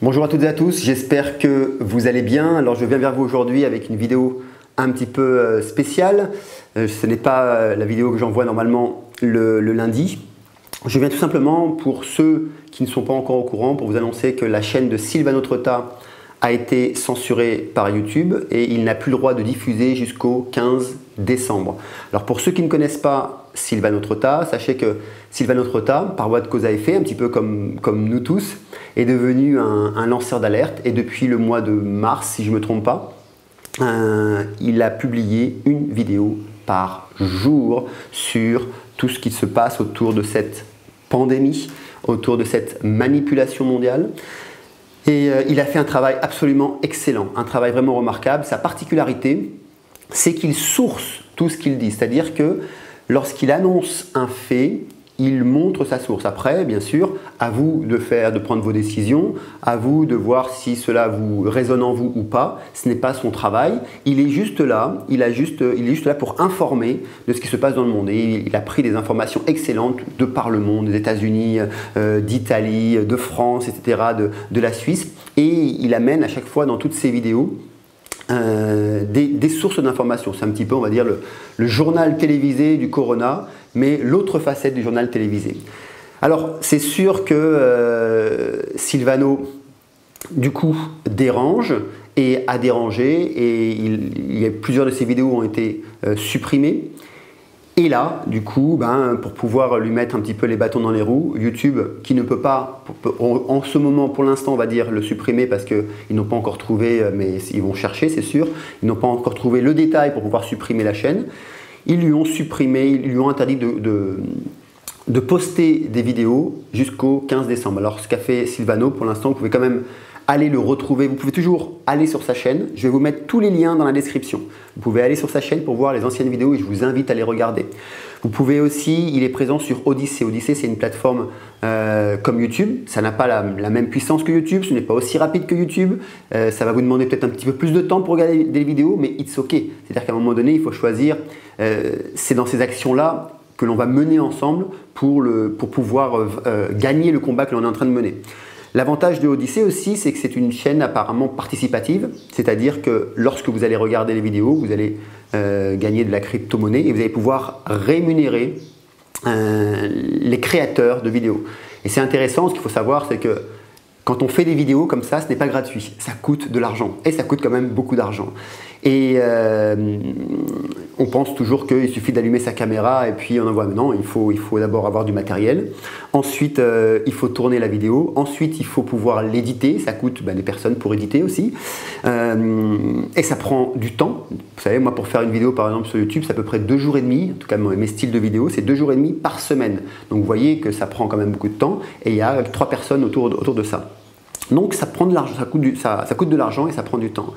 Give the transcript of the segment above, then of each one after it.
Bonjour à toutes et à tous, j'espère que vous allez bien. Alors je viens vers vous aujourd'hui avec une vidéo un petit peu spéciale. Ce n'est pas la vidéo que j'envoie normalement le lundi. Je viens tout simplement pour ceux qui ne sont pas encore au courant pour vous annoncer que la chaîne de Silvano Trotta a été censurée par YouTube et il n'a plus le droit de diffuser jusqu'au 15 décembre. Alors pour ceux qui ne connaissent pas Silvano Trotta, sachez que Silvano Trotta, par voie de cause à effet, un petit peu comme nous tous, est devenu un lanceur d'alerte et depuis le mois de mars, si je ne me trompe pas, il a publié une vidéo par jour sur tout ce qui se passe autour de cette pandémie, autour de cette manipulation mondiale. Et il a fait un travail absolument excellent, un travail vraiment remarquable. Sa particularité, c'est qu'il source tout ce qu'il dit, c'est-à-dire que lorsqu'il annonce un fait, il montre sa source. Après, bien sûr, à vous de prendre vos décisions, à vous de voir si cela vous résonne en vous ou pas. Ce n'est pas son travail. Il est juste là, il est juste là pour informer de ce qui se passe dans le monde. Et il a pris des informations excellentes de par le monde, des États-Unis, d'Italie, de France, etc., de la Suisse. Et il amène à chaque fois dans toutes ses vidéos des sources d'informations. C'est un petit peu, on va dire, le journal télévisé du Corona, mais l'autre facette du journal télévisé. Alors, c'est sûr que Silvano, du coup, dérange et a dérangé, et plusieurs de ses vidéos ont été supprimées. Et là, du coup, pour pouvoir lui mettre un petit peu les bâtons dans les roues, YouTube, qui ne peut pas, en ce moment, pour l'instant, on va dire, le supprimer parce qu'ils n'ont pas encore trouvé, mais ils vont chercher, c'est sûr, ils n'ont pas encore trouvé le détail pour pouvoir supprimer la chaîne. Ils lui ont supprimé, ils lui ont interdit de poster des vidéos jusqu'au 15 décembre. Alors, ce qu'a fait Silvano, pour l'instant, vous pouvez quand même aller le retrouver. Vous pouvez toujours aller sur sa chaîne. Je vais vous mettre tous les liens dans la description. Vous pouvez aller sur sa chaîne pour voir les anciennes vidéos et je vous invite à les regarder. Vous pouvez aussi, il est présent sur Odysée. Odysée, c'est une plateforme comme YouTube. Ça n'a pas la même puissance que YouTube. Ce n'est pas aussi rapide que YouTube. Ça va vous demander peut-être un petit peu plus de temps pour regarder des vidéos, mais it's OK. C'est-à-dire qu'à un moment donné, il faut choisir. C'est dans ces actions-là que l'on va mener ensemble pour pouvoir gagner le combat que l'on est en train de mener. L'avantage de Odysée aussi, c'est que c'est une chaîne apparemment participative, c'est-à-dire que lorsque vous allez regarder les vidéos, vous allez gagner de la crypto-monnaie et vous allez pouvoir rémunérer les créateurs de vidéos. Et c'est intéressant, ce qu'il faut savoir, c'est que quand on fait des vidéos comme ça, ce n'est pas gratuit, ça coûte de l'argent et ça coûte quand même beaucoup d'argent. Et on pense toujours qu'il suffit d'allumer sa caméra et puis on envoie. Mais non, il faut d'abord avoir du matériel. Ensuite, il faut tourner la vidéo. Ensuite, il faut pouvoir l'éditer. Ça coûte des personnes pour éditer aussi. Et ça prend du temps. Vous savez, moi, pour faire une vidéo, par exemple, sur YouTube, c'est à peu près 2 jours et demi. En tout cas, mes styles de vidéo, c'est 2 jours et demi par semaine. Donc, vous voyez que ça prend quand même beaucoup de temps. Et il y a 3 personnes autour de ça. Donc, ça prend de l'argent. Ça coûte de l'argent et ça prend du temps.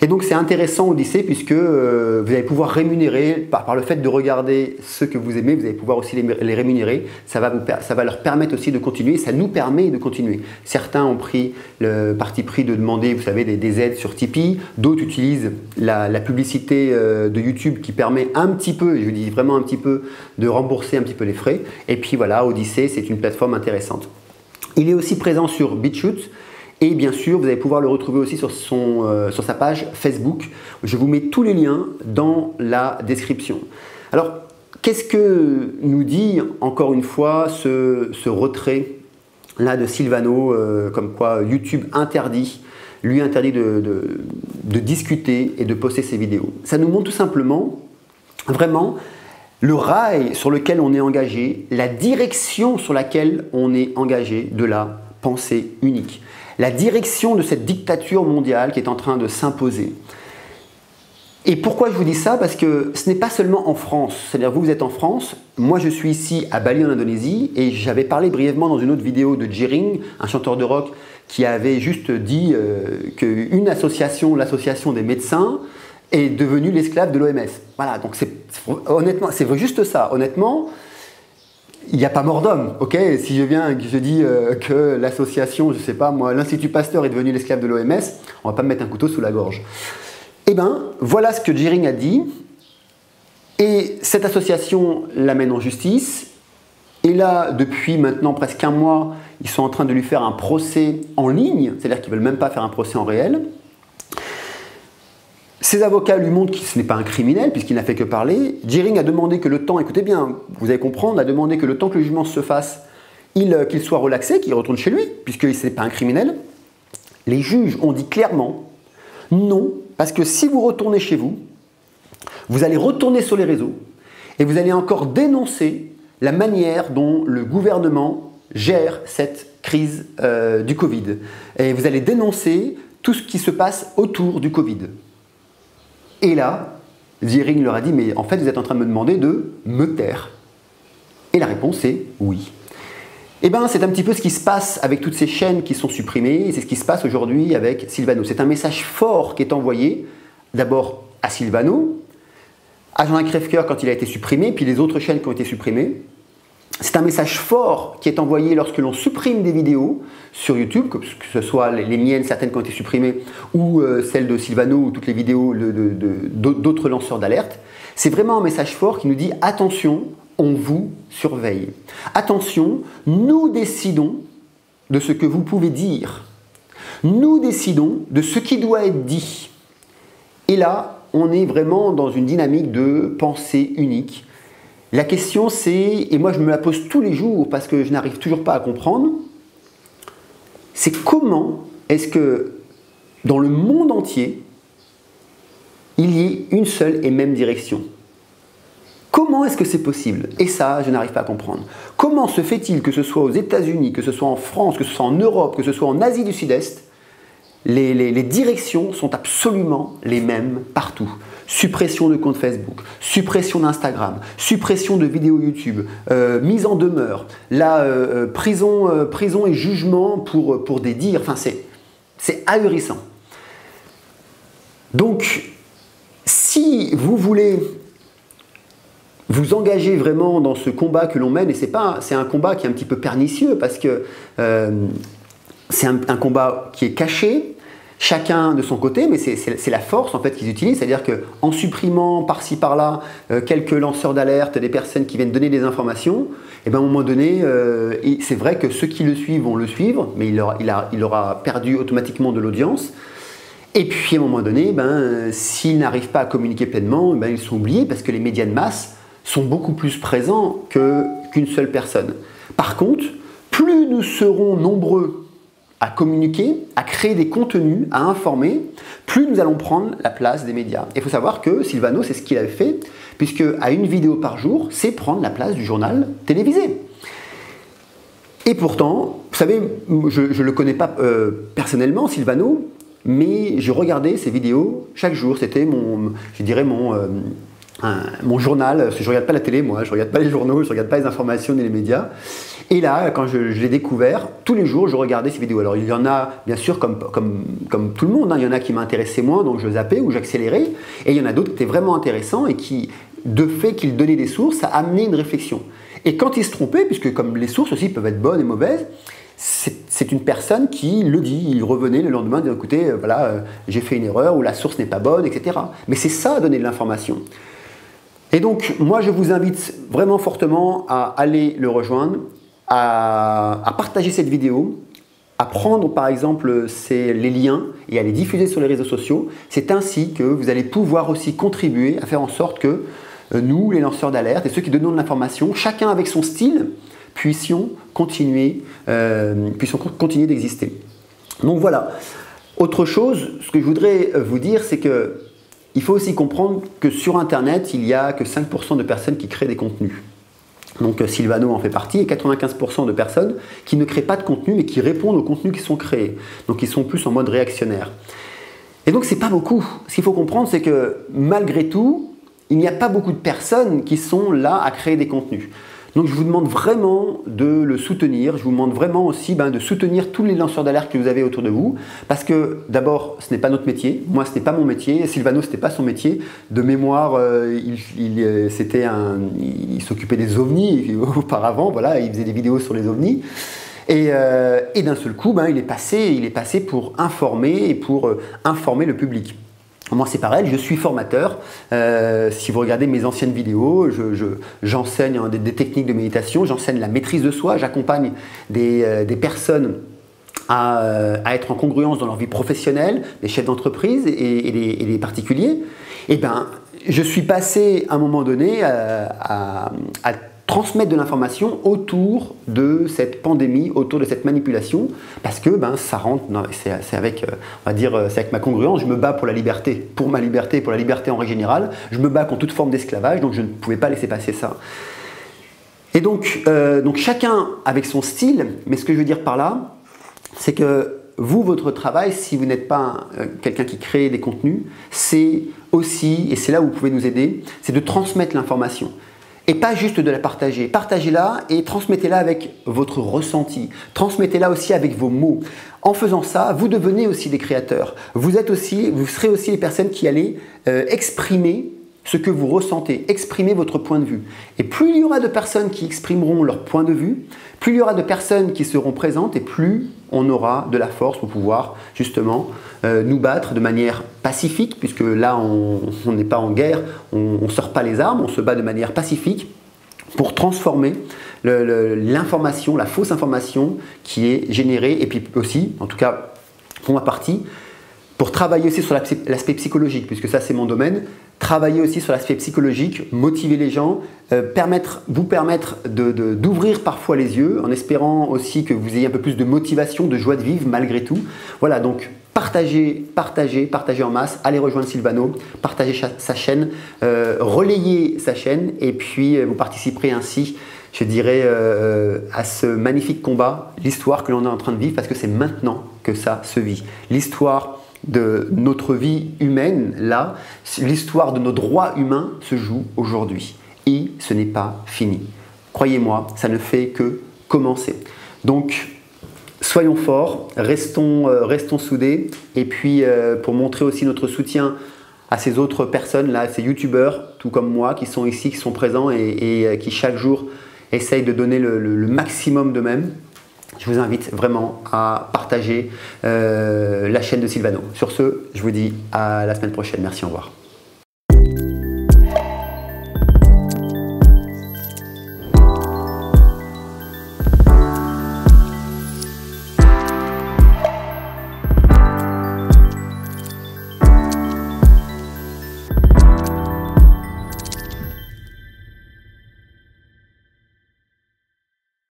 Et donc c'est intéressant Odysée puisque vous allez pouvoir rémunérer, par le fait de regarder ceux que vous aimez, vous allez pouvoir aussi les rémunérer. Ça va leur permettre aussi de continuer, ça nous permet de continuer. Certains ont pris le parti pris de demander, vous savez, des aides sur Tipeee. D'autres utilisent la publicité de YouTube qui permet un petit peu, et je dis vraiment un petit peu, de rembourser un petit peu les frais. Et puis voilà, Odysée, c'est une plateforme intéressante. Il est aussi présent sur BitChute. Et bien sûr, vous allez pouvoir le retrouver aussi sur sa page Facebook. Je vous mets tous les liens dans la description. Alors, qu'est-ce que nous dit encore une fois ce retrait là de Silvano, comme quoi YouTube lui interdit de discuter et de poster ses vidéos. Ça nous montre tout simplement, vraiment, le rail sur lequel on est engagé, la direction sur laquelle on est engagé de la pensée unique. La direction de cette dictature mondiale qui est en train de s'imposer. Et pourquoi je vous dis ça? Parce que ce n'est pas seulement en France. C'est-à-dire vous êtes en France, moi je suis ici à Bali en Indonésie et j'avais parlé brièvement dans une autre vidéo de Jering, un chanteur de rock qui avait juste dit qu'une association, l'association des médecins, est devenue l'esclave de l'OMS. Voilà, donc honnêtement, c'est juste ça. Honnêtement, il n'y a pas mort d'homme, ok? Si je viens et que je dis que l'association, je ne sais pas moi, l'Institut Pasteur est devenu l'esclave de l'OMS, on ne va pas me mettre un couteau sous la gorge. Eh bien, voilà ce que Jering a dit. Et cette association l'amène en justice. Et là, depuis maintenant presque un mois, ils sont en train de lui faire un procès en ligne, c'est-à-dire qu'ils ne veulent même pas faire un procès en réel. Ses avocats lui montrent que ce n'est pas un criminel puisqu'il n'a fait que parler. Djering a demandé que le temps, écoutez bien, vous allez comprendre, a demandé que le temps que le jugement se fasse, qu'il soit relaxé, qu'il retourne chez lui, puisque ce n'est pas un criminel. Les juges ont dit clairement non, parce que si vous retournez chez vous, vous allez retourner sur les réseaux et vous allez encore dénoncer la manière dont le gouvernement gère cette crise du Covid. Et vous allez dénoncer tout ce qui se passe autour du Covid. Et là, Djering leur a dit, mais en fait, vous êtes en train de me demander de me taire. Et la réponse est oui. Eh bien, c'est un petit peu ce qui se passe avec toutes ces chaînes qui sont supprimées, et c'est ce qui se passe aujourd'hui avec Sylvano. C'est un message fort qui est envoyé, d'abord à Sylvano, à Jean-Luc Crèvecoeur quand il a été supprimé, puis les autres chaînes qui ont été supprimées. C'est un message fort qui est envoyé lorsque l'on supprime des vidéos sur YouTube, que ce soit les miennes, certaines qui ont été supprimées, ou celles de Sylvano, ou toutes les vidéos d'autres lanceurs d'alerte. C'est vraiment un message fort qui nous dit « Attention, on vous surveille. Attention, nous décidons de ce que vous pouvez dire. Nous décidons de ce qui doit être dit. » Et là, on est vraiment dans une dynamique de pensée unique. La question c'est, et moi je me la pose tous les jours parce que je n'arrive toujours pas à comprendre, c'est comment est-ce que dans le monde entier, il y ait une seule et même direction? Comment est-ce que c'est possible? Et ça, je n'arrive pas à comprendre. Comment se fait-il que ce soit aux États-Unis, que ce soit en France, que ce soit en Europe, que ce soit en Asie du Sud-Est, les directions sont absolument les mêmes partout. Suppression de comptes Facebook, suppression d'Instagram, suppression de vidéos YouTube, mise en demeure, prison et jugement pour des dires. Enfin, c'est ahurissant. Donc, si vous voulez vous engager vraiment dans ce combat que l'on mène, et c'est un combat qui est un petit peu pernicieux parce que c'est un combat qui est caché, chacun de son côté, mais c'est la force en fait qu'ils utilisent, c'est-à-dire qu'en supprimant par-ci par-là quelques lanceurs d'alerte, des personnes qui viennent donner des informations, et bien à un moment donné, c'est vrai que ceux qui le suivent vont le suivre, mais il aura perdu automatiquement de l'audience. Et puis à un moment donné, s'ils n'arrivent pas à communiquer pleinement, ils sont oubliés parce que les médias de masse sont beaucoup plus présents qu'une seule personne. Par contre, plus nous serons nombreux à communiquer, à créer des contenus, à informer, plus nous allons prendre la place des médias. Il faut savoir que Sylvano, c'est ce qu'il avait fait, puisque à une vidéo par jour, c'est prendre la place du journal télévisé. Et pourtant, vous savez, je ne le connais pas personnellement, Sylvano, mais je regardais ses vidéos chaque jour. C'était mon journal, parce que je ne regarde pas la télé, moi, je ne regarde pas les journaux, je ne regarde pas les informations ni les médias. Et là, quand je l'ai découvert, tous les jours, je regardais ces vidéos. Alors, il y en a, bien sûr, comme tout le monde, il y en a qui m'intéressaient moins, donc je zappais ou j'accélérais. Et il y en a d'autres qui étaient vraiment intéressants et qui, de fait qu'il donnait des sources, ça amenait une réflexion. Et quand il se trompait, puisque comme les sources aussi peuvent être bonnes et mauvaises, c'est une personne qui le dit, il revenait le lendemain, disant, écoutez, voilà, j'ai fait une erreur, ou la source n'est pas bonne, etc. Mais c'est ça, donner de l'information. Et donc, moi, je vous invite vraiment fortement à aller le rejoindre, à partager cette vidéo, à prendre par exemple les liens et à les diffuser sur les réseaux sociaux. C'est ainsi que vous allez pouvoir aussi contribuer à faire en sorte que nous, les lanceurs d'alerte et ceux qui donnent de l'information, chacun avec son style, puissions continuer d'exister. Donc voilà. Autre chose, ce que je voudrais vous dire, c'est que il faut aussi comprendre que sur Internet, il n'y a que 5% de personnes qui créent des contenus. Donc Sylvano en fait partie, et 95% de personnes qui ne créent pas de contenu, mais qui répondent aux contenus qui sont créés. Donc ils sont plus en mode réactionnaire. Et donc c'est pas beaucoup. Ce qu'il faut comprendre, c'est que malgré tout, il n'y a pas beaucoup de personnes qui sont là à créer des contenus. Donc je vous demande vraiment de le soutenir, je vous demande vraiment aussi de soutenir tous les lanceurs d'alerte que vous avez autour de vous, parce que d'abord ce n'est pas notre métier, moi ce n'est pas mon métier, Sylvano ce n'était pas son métier, de mémoire il s'occupait des ovnis auparavant, voilà, il faisait des vidéos sur les ovnis, et d'un seul coup il est passé pour informer et pour informer le public. Moi, c'est pareil, je suis formateur. Si vous regardez mes anciennes vidéos, j'enseigne des techniques de méditation, j'enseigne la maîtrise de soi, j'accompagne des personnes à être en congruence dans leur vie professionnelle, des chefs d'entreprise et les particuliers. Et ben, je suis passé à un moment donné à transmettre de l'information autour de cette pandémie, autour de cette manipulation, parce que ça rentre, c'est avec, on va dire, c'est avec ma congruence, je me bats pour la liberté, pour ma liberté, pour la liberté en règle générale, je me bats contre toute forme d'esclavage, donc je ne pouvais pas laisser passer ça. Et donc chacun avec son style, mais ce que je veux dire par là, c'est que vous, votre travail, si vous n'êtes pas quelqu'un qui crée des contenus, c'est aussi, et c'est là où vous pouvez nous aider, c'est de transmettre l'information. Et pas juste de la partager. Partagez-la et transmettez-la avec votre ressenti. Transmettez-la aussi avec vos mots. En faisant ça, vous devenez aussi des créateurs. Vous serez aussi les personnes qui allez exprimer ce que vous ressentez, exprimer votre point de vue. Et plus il y aura de personnes qui exprimeront leur point de vue, plus il y aura de personnes qui seront présentes et plus on aura de la force pour pouvoir justement nous battre de manière pacifique, puisque là on n'est pas en guerre, on ne sort pas les armes, on se bat de manière pacifique pour transformer l'information, la fausse information qui est générée, et puis aussi, en tout cas pour ma partie, pour travailler aussi sur l'aspect psychologique, puisque ça c'est mon domaine, travailler aussi sur l'aspect psychologique, motiver les gens, vous permettre d'ouvrir parfois les yeux, en espérant aussi que vous ayez un peu plus de motivation, de joie de vivre malgré tout. Voilà, donc partagez en masse, allez rejoindre Silvano, partagez sa chaîne, relayez sa chaîne, et puis vous participerez ainsi, je dirais, à ce magnifique combat, l'histoire que l'on est en train de vivre, parce que c'est maintenant que ça se vit. L'histoire de notre vie humaine, là, l'histoire de nos droits humains se joue aujourd'hui. Et ce n'est pas fini. Croyez-moi, ça ne fait que commencer. Donc, soyons forts, restons soudés. Et puis, pour montrer aussi notre soutien à ces autres personnes, là, ces youtubeurs, tout comme moi, qui sont ici, qui sont présents et qui chaque jour essayent de donner le maximum d'eux-mêmes, je vous invite vraiment à partager la chaîne de Silvano. Sur ce, je vous dis à la semaine prochaine. Merci, au revoir.